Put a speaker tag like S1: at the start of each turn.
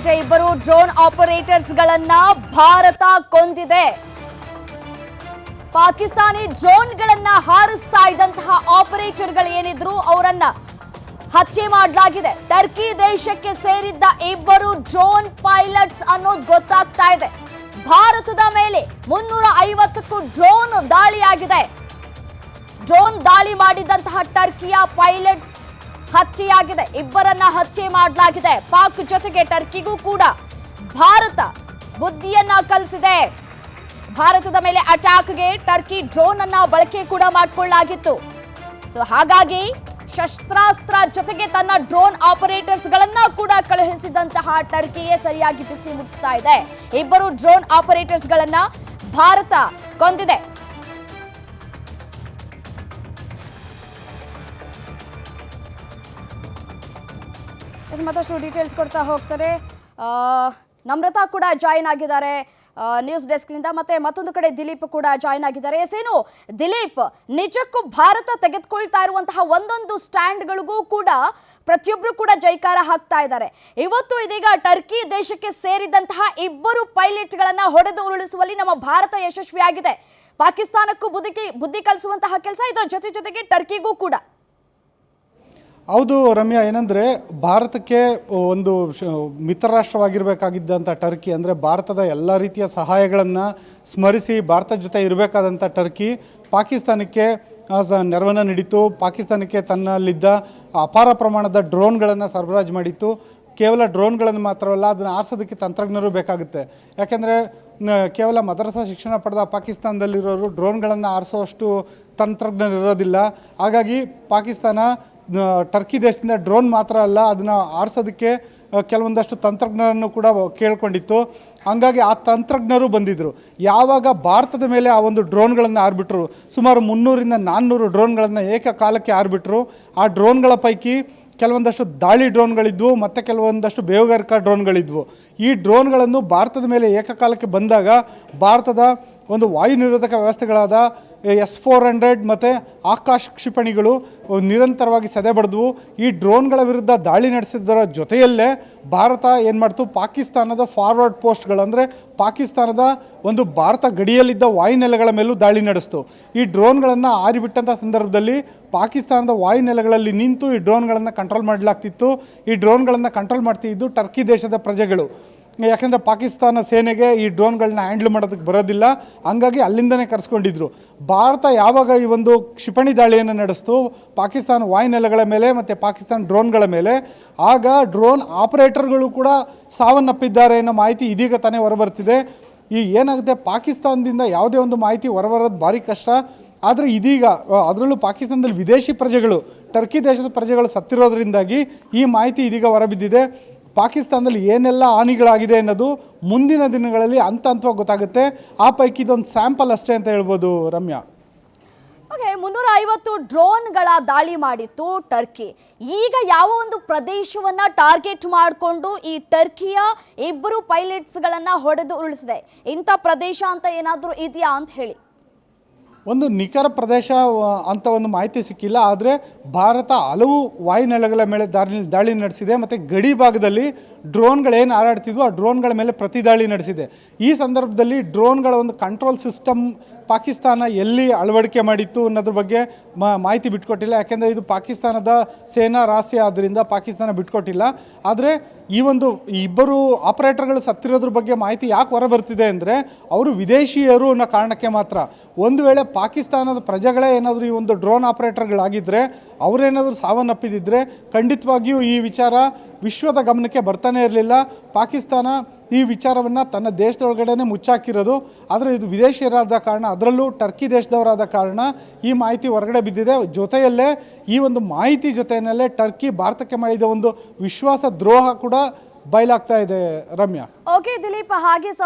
S1: Update. ಇಬ್ಬರು drone operators ಗಳನ್ನ ಭಾರತ ಕೊಂದಿದೆ. ಪಾಕಿಸ್ತಾನಿ ಡ್ರೋನ್ಗಳನ್ನ ಹಾರಿಸ್ತಾ ಇದ್ದಂತಹ ಆಪರೇಟರ್ಗಳು ಏನಿದ್ರು ಅವರನ್ನ ಹತ್ಯೆ ಮಾಡಲಾಗಿದೆ. ಟರ್ಕಿ ದೇಶಕ್ಕೆ ಸೇರಿದ್ದ ಇಬ್ಬರು ಡ್ರೋನ್ ಪೈಲಟ್ಸ್ ಅನ್ನೋದು ಗೊತ್ತಾಗ್ತಾ ಇದೆ. ಭಾರತದ ಮೇಲೆ 350ಕ್ಕೂ ಡ್ರೋನ್ ದಾಳಿಯಾಗಿದೆ. ಡ್ರೋನ್ ದಾಳಿ ಮಾಡಿದಂತಹ ಟರ್ಕಿಯ ಪೈಲಟ್ಸ್ ಹತ್ಯೆಯಾಗಿದೆ. ಇಬ್ಬರನ್ನ ಹತ್ಯೆ ಮಾಡಲಾಗಿದೆ. ಪಾಕ್ ಜೊತೆಗೆ ಟರ್ಕಿಗೂ ಕೂಡ ಭಾರತ ಬುದ್ಧಿಯನ್ನ ಕಲಿಸಿದೆ. ಭಾರತದ ಮೇಲೆ ಅಟ್ಯಾಕ್ಗೆ ಟರ್ಕಿ ಡ್ರೋನ್ ಅನ್ನ ಬಳಕೆ ಕೂಡ ಮಾಡಿಕೊಳ್ಳಲಾಗಿತ್ತು. ಸೊ ಹಾಗಾಗಿ ಶಸ್ತ್ರಾಸ್ತ್ರ ಜೊತೆಗೆ ತನ್ನ ಡ್ರೋನ್ ಆಪರೇಟರ್ಸ್ ಗಳನ್ನ ಕೂಡ ಕಳುಹಿಸಿದಂತಹ ಟರ್ಕಿಯೇ ಸರಿಯಾಗಿ ಬಿಸಿ ಮುಟ್ಟಿಸ್ತಾ ಇದೆ. ಇಬ್ಬರು ಡ್ರೋನ್ ಆಪರೇಟರ್ಸ್ ಗಳನ್ನ ಭಾರತ ಕೊಂದಿದೆ. ಮತ್ತಷ್ಟು ಡೀಟೇಲ್ಸ್ ಕೊಡ್ತಾ ಹೋಗ್ತಾರೆ. ನಮ್ರತಾ ಕೂಡ ಜಾಯಿನ್ ಆಗಿದ್ದಾರೆ ನ್ಯೂಸ್ ಡೆಸ್ಕ್ನಿಂದ. ಮತ್ತೆ ಮತ್ತೊಂದು ಕಡೆ ದಿಲೀಪ್ ಕೂಡ ಜಾಯಿನ್ ಆಗಿದ್ದಾರೆ. ಏನು ದಿಲೀಪ್, ನಿಜಕ್ಕೂ ಭಾರತ ತೆಗೆದುಕೊಳ್ತಾ ಇರುವಂತಹ ಒಂದೊಂದು ಸ್ಟ್ಯಾಂಡ್ಗಳಿಗೂ ಕೂಡ ಪ್ರತಿಯೊಬ್ಬರು ಕೂಡ ಜೈಕಾರ ಹಾಕ್ತಾ ಇದ್ದಾರೆ. ಇವತ್ತು ಇದೀಗ ಟರ್ಕಿ ದೇಶಕ್ಕೆ ಸೇರಿದಂತಹ ಇಬ್ಬರು ಪೈಲಟ್ಗಳನ್ನ ಹೊಡೆದು ಉರುಳಿಸುವಲ್ಲಿ ನಮ್ಮ ಭಾರತ ಯಶಸ್ವಿಯಾಗಿದೆ. ಪಾಕಿಸ್ತಾನಕ್ಕೂ ಬುದ್ಧಿ ಕಲಿಸುವಂತಹ ಕೆಲಸ ಇದರ ಜೊತೆಗೆ ಟರ್ಕಿಗೂ ಕೂಡ.
S2: ಹೌದು ರಮ್ಯಾ, ಏನಂದರೆ ಭಾರತಕ್ಕೆ ಒಂದು ಮಿತ್ರ ರಾಷ್ಟ್ರವಾಗಿರಬೇಕಾಗಿದ್ದಂಥ ಟರ್ಕಿ, ಅಂದರೆ ಭಾರತದ ಎಲ್ಲ ರೀತಿಯ ಸಹಾಯಗಳನ್ನು ಸ್ಮರಿಸಿ ಭಾರತದ ಜೊತೆ ಇರಬೇಕಾದಂಥ ಟರ್ಕಿ ಪಾಕಿಸ್ತಾನಕ್ಕೆ ನೆರವನ್ನು ನೀಡಿತು. ಪಾಕಿಸ್ತಾನಕ್ಕೆ ತನ್ನಲ್ಲಿದ್ದ ಅಪಾರ ಪ್ರಮಾಣದ ಡ್ರೋನ್ಗಳನ್ನು ಸರಬರಾಜು ಮಾಡಿತ್ತು. ಕೇವಲ ಡ್ರೋನ್ಗಳನ್ನು ಮಾತ್ರವಲ್ಲ, ಅದನ್ನು ಆರಿಸೋದಕ್ಕೆ ತಂತ್ರಜ್ಞರು ಬೇಕಾಗುತ್ತೆ. ಯಾಕೆಂದರೆ ಕೇವಲ ಮದ್ರಸಾ ಶಿಕ್ಷಣ ಪಡೆದ ಪಾಕಿಸ್ತಾನದಲ್ಲಿರೋರು ಡ್ರೋನ್ಗಳನ್ನು ಆರಿಸೋಷ್ಟು ತಂತ್ರಜ್ಞರು ಇರೋದಿಲ್ಲ. ಹಾಗಾಗಿ ಪಾಕಿಸ್ತಾನ ಟರ್ಕಿ ದೇಶದಿಂದ ಡ್ರೋನ್ ಮಾತ್ರ ಅಲ್ಲ, ಅದನ್ನು ಆರಿಸೋದಕ್ಕೆ ಕೆಲವೊಂದಷ್ಟು ತಂತ್ರಜ್ಞರನ್ನು ಕೂಡ ಕೇಳ್ಕೊಂಡಿತ್ತು. ಹಾಗಾಗಿ ಆ ತಂತ್ರಜ್ಞರು ಬಂದಿದ್ದರು. ಯಾವಾಗ ಭಾರತದ ಮೇಲೆ ಆ ಒಂದು ಡ್ರೋನ್ಗಳನ್ನು ಆರ್ಬಿಟ್ರು, ಸುಮಾರು 300ರಿಂದ 400 ಡ್ರೋನ್ಗಳನ್ನು ಏಕಕಾಲಕ್ಕೆ ಆರ್ಬಿಟ್ರು. ಆ ಡ್ರೋನ್ಗಳ ಪೈಕಿ ಕೆಲವೊಂದಷ್ಟು ದಾಳಿ ಡ್ರೋನ್ಗಳಿದ್ವು ಮತ್ತು ಕೆಲವೊಂದಷ್ಟು ಬೇಹುಗಾರಿಕಾ ಡ್ರೋನ್ಗಳಿದ್ವು. ಈ ಡ್ರೋನ್ಗಳನ್ನು ಭಾರತದ ಮೇಲೆ ಏಕಕಾಲಕ್ಕೆ ಬಂದಾಗ ಭಾರತದ ಒಂದು ವಾಯು ನಿರೋಧಕ ವ್ಯವಸ್ಥೆಗಳಾದ S-400 ಮತ್ತು ಆಕಾಶ್ ಕ್ಷಿಪಣಿಗಳು ನಿರಂತರವಾಗಿ ಸದೆಬಡಿದ್ವು. ಈ ಡ್ರೋನ್ಗಳ ವಿರುದ್ಧ ದಾಳಿ ನಡೆಸಿದ್ದರ ಜೊತೆಯಲ್ಲೇ ಭಾರತ ಏನು ಮಾಡ್ತು, ಪಾಕಿಸ್ತಾನದ ಫಾರ್ವರ್ಡ್ ಪೋಸ್ಟ್ಗಳು, ಅಂದರೆ ಪಾಕಿಸ್ತಾನದ ಒಂದು ಭಾರತ ಗಡಿಯಲ್ಲಿದ್ದ ವಾಯುನೆಲೆಗಳ ಮೇಲೂ ದಾಳಿ ನಡೆಸ್ತು. ಈ ಡ್ರೋನ್ಗಳನ್ನು ಆರಿಬಿಟ್ಟಂಥ ಸಂದರ್ಭದಲ್ಲಿ ಪಾಕಿಸ್ತಾನದ ವಾಯುನೆಲೆಗಳಲ್ಲಿ ನಿಂತು ಈ ಡ್ರೋನ್ಗಳನ್ನು ಕಂಟ್ರೋಲ್ ಮಾಡಲಾಗ್ತಿತ್ತು. ಈ ಡ್ರೋನ್ಗಳನ್ನು ಕಂಟ್ರೋಲ್ ಮಾಡ್ತಿದ್ದು ಟರ್ಕಿ ದೇಶದ ಪ್ರಜೆಗಳು. ಯಾಕೆಂದರೆ ಪಾಕಿಸ್ತಾನ ಸೇನೆಗೆ ಈ ಡ್ರೋನ್ಗಳನ್ನ ಹ್ಯಾಂಡ್ಲ್ ಮಾಡೋದಕ್ಕೆ ಬರೋದಿಲ್ಲ. ಹಂಗಾಗಿ ಅಲ್ಲಿಂದನೇ ಕರೆಸ್ಕೊಂಡಿದ್ರು. ಭಾರತ ಯಾವಾಗ ಈ ಒಂದು ಕ್ಷಿಪಣಿ ದಾಳಿಯನ್ನು ನಡೆಸ್ತು ಪಾಕಿಸ್ತಾನ ವಾಯುನೆಲೆಗಳ ಮೇಲೆ ಮತ್ತು ಪಾಕಿಸ್ತಾನ ಡ್ರೋನ್ಗಳ ಮೇಲೆ, ಆಗ ಡ್ರೋನ್ ಆಪರೇಟರ್ಗಳು ಕೂಡ ಸಾವನ್ನಪ್ಪಿದ್ದಾರೆ ಅನ್ನೋ ಮಾಹಿತಿ ಇದೀಗ ತಾನೇ ಹೊರಬರ್ತಿದೆ. ಈ ಏನಾಗುತ್ತೆ, ಪಾಕಿಸ್ತಾನದಿಂದ ಯಾವುದೇ ಒಂದು ಮಾಹಿತಿ ಹೊರಬರೋದು ಭಾರಿ ಕಷ್ಟ. ಆದರೆ ಇದೀಗ ಅದರಲ್ಲೂ ಪಾಕಿಸ್ತಾನದಲ್ಲಿ ವಿದೇಶಿ ಪ್ರಜೆಗಳು, ಟರ್ಕಿ ದೇಶದ ಪ್ರಜೆಗಳು ಸತ್ತಿರೋದ್ರಿಂದಾಗಿ ಈ ಮಾಹಿತಿ ಇದೀಗ ಹೊರಬಿದ್ದಿದೆ. ಪಾಕಿಸ್ತಾನದಲ್ಲಿ ಏನೆಲ್ಲ ಹಾನಿಗಳಾಗಿದೆ ಅನ್ನೋದು ಮುಂದಿನ ದಿನಗಳಲ್ಲಿ ಹಂತವಾಗಿ ಗೊತ್ತಾಗುತ್ತೆ. ಆ ಪೈಕಿ ಇದೊಂದು ಸ್ಯಾಂಪಲ್ ಅಷ್ಟೇ ಅಂತ ಹೇಳ್ಬೋದು ರಮ್ಯಾ.
S1: ಓಕೆ, 350 ಡ್ರೋನ್ಗಳ ದಾಳಿ ಮಾಡಿತ್ತು ಟರ್ಕಿ. ಈಗ ಯಾವ ಒಂದು ಪ್ರದೇಶವನ್ನ ಟಾರ್ಗೆಟ್ ಮಾಡಿಕೊಂಡು ಈ ಟರ್ಕಿಯ ಇಬ್ಬರು ಪೈಲಟ್ಸ್ಗಳನ್ನ ಹೊಡೆದು ಉರುಳಿಸಿದೆ? ಇಂಥ ಪ್ರದೇಶ ಅಂತ ಏನಾದರೂ ಇದೆಯಾ ಅಂತ ಹೇಳಿ.
S2: ಒಂದು ನಿಖರ ಪ್ರದೇಶ ಅಂತ ಒಂದು ಮಾಹಿತಿ ಸಿಕ್ಕಿಲ್ಲ. ಆದರೆ ಭಾರತ ಹಲವು ವಾಯುನೆಲೆಗಳ ಮೇಲೆ ದಾಳಿ ನಡೆಸಿದೆ ಮತ್ತು ಗಡಿ ಭಾಗದಲ್ಲಿ ಡ್ರೋನ್ಗಳೇನು ಹಾರಾಡ್ತಿದ್ವು ಆ ಡ್ರೋನ್ಗಳ ಮೇಲೆ ಪ್ರತಿ ದಾಳಿ ನಡೆಸಿದೆ. ಈ ಸಂದರ್ಭದಲ್ಲಿ ಡ್ರೋನ್ಗಳ ಒಂದು ಕಂಟ್ರೋಲ್ ಸಿಸ್ಟಮ್ ಪಾಕಿಸ್ತಾನ ಎಲ್ಲಿ ಅಳವಡಿಕೆ ಮಾಡಿತ್ತು ಅನ್ನೋದ್ರ ಬಗ್ಗೆ ಮಾಹಿತಿ ಬಿಟ್ಕೊಟ್ಟಿಲ್ಲ. ಯಾಕೆಂದರೆ ಇದು ಪಾಕಿಸ್ತಾನದ ಸೇನಾ ರಹಸ್ಯ, ಆದ್ದರಿಂದ ಪಾಕಿಸ್ತಾನ ಬಿಟ್ಕೊಟ್ಟಿಲ್ಲ. ಆದರೆ ಈ ಒಂದು ಇಬ್ಬರು ಆಪರೇಟರ್ಗಳು ಸತ್ತಿರೋದ್ರ ಬಗ್ಗೆ ಮಾಹಿತಿ ಯಾಕೆ ಹೊರಬರ್ತಿದೆ ಅಂದರೆ, ಅವರು ವಿದೇಶಿಯರು ಅನ್ನೋ ಕಾರಣಕ್ಕೆ ಮಾತ್ರ. ಒಂದು ವೇಳೆ ಪಾಕಿಸ್ತಾನದ ಪ್ರಜೆಗಳೇ ಏನಾದರೂ ಈ ಒಂದು ಡ್ರೋನ್ ಆಪರೇಟರ್ಗಳಾಗಿದ್ದರೆ, ಅವರೇನಾದರೂ ಸಾವನ್ನಪ್ಪಿದ್ದರೆ ಖಂಡಿತವಾಗಿಯೂ ಈ ವಿಚಾರ ವಿಶ್ವದ ಗಮನಕ್ಕೆ ಬರ್ತಾನೆ ಇರಲಿಲ್ಲ. ಪಾಕಿಸ್ತಾನ ಈ ವಿಚಾರವನ್ನು ತನ್ನ ದೇಶದೊಳಗಡೆ ಮುಚ್ಚಾಕಿರೋದು. ಆದರೆ ಇದು ವಿದೇಶಿಯರಾದ ಕಾರಣ, ಅದರಲ್ಲೂ ಟರ್ಕಿ ದೇಶದವರಾದ ಕಾರಣ ಈ ಮಾಹಿತಿ ಹೊರಗಡೆ ಬಿದ್ದಿದೆ. ಜೊತೆಯಲ್ಲೇ ಈ ಒಂದು ಮಾಹಿತಿ ಜೊತೆಯಲ್ಲೇ ಟರ್ಕಿ ಭಾರತಕ್ಕೆ ಮಾಡಿದ ಒಂದು ವಿಶ್ವಾಸ ದ್ರೋಹ ಕೂಡ ಬಯಲಾಗ್ತಾ ಇದೆ ರಮ್ಯಾ.
S1: ಓಕೆ ದಿಲೀಪ್, ಹಾಗೆ